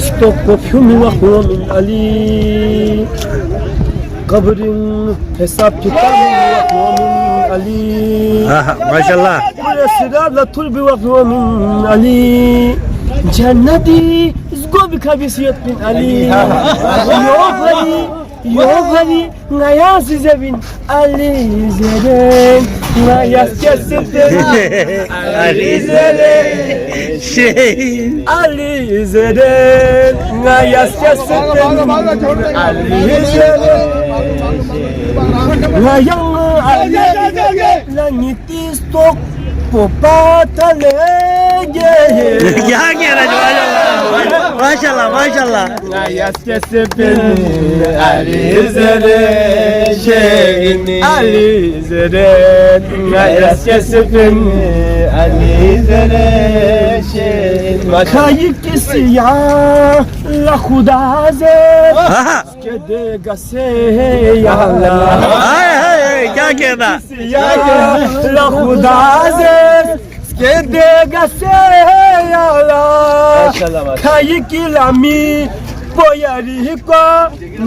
stop perfume wa min Ali kabrin hesap kitab wa min Ali maşallah. Siralatul bi wa min Ali Jannati izgo bi kabisiyat min Ali Yohani ngaya size bin Ali Zeren ngaya kesete Ali Zeren Ali Zeren ngaya kesete Ali Zeren ngayang Ali langit stok popata lege maşallah. ngaya kesete Ali Zeren şeyini Ali Zeren ngaya kesete Ali Zeren şeyini kayık kisiya la khuda ze ke dega se ya Allah क्या कहना la khuda ze ke dega se ya Allah kayık ilami boyari ko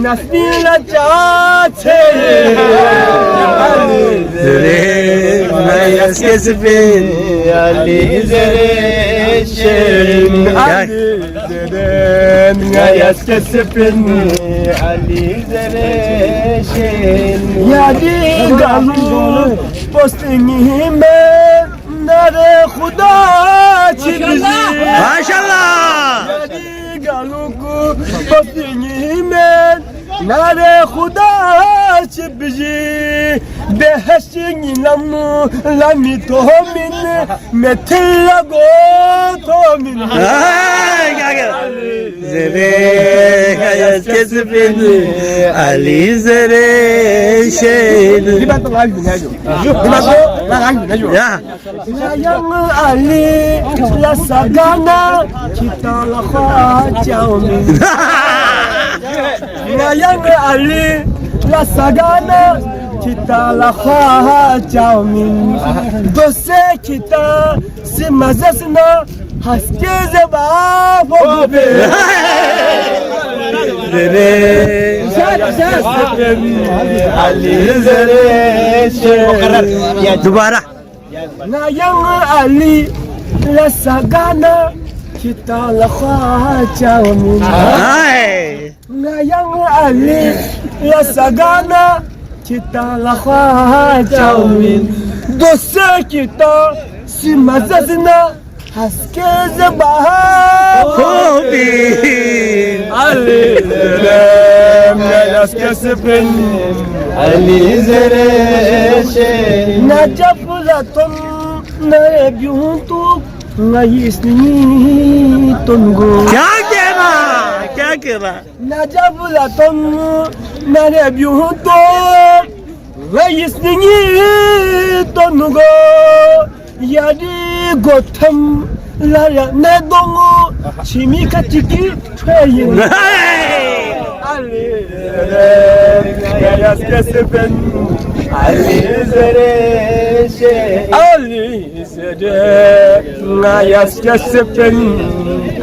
nasila chache Ali Zeren ngaya kesete Ali Zeren şeyini Ali Zeren ngaya kesete Ali Zeren şeyini yadi galu postingi me nare khuda chibizi maşallah. yadi galu ko postingi me nare khuda chibizi beheshingi lamu lami tomin metilla go tomin Ali Zeren şeyini ya yang Ali la sagana kita la khajamin yang Ali la sagana kita la khajamin dose kita si mazasna haske zeba fobe Ali Zeren दोबारा ngayang Ali la sagana kita la khajamin ngayang Ali la sagana kita la khajamin dosa kita si mazazna haske zeba Ali Zeren ngayas kesepin Ali Zeren najaf laton na byuntu ngayis ni tongo क्या कहना najaf laton na byuntu ngayis ni tongo yadi gotham la ne dongo chimika tiki trayin Ali Zeren ngayas kesepin Ali Zeren Ali Zeren ngayas kesepin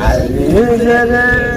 Ali Zeren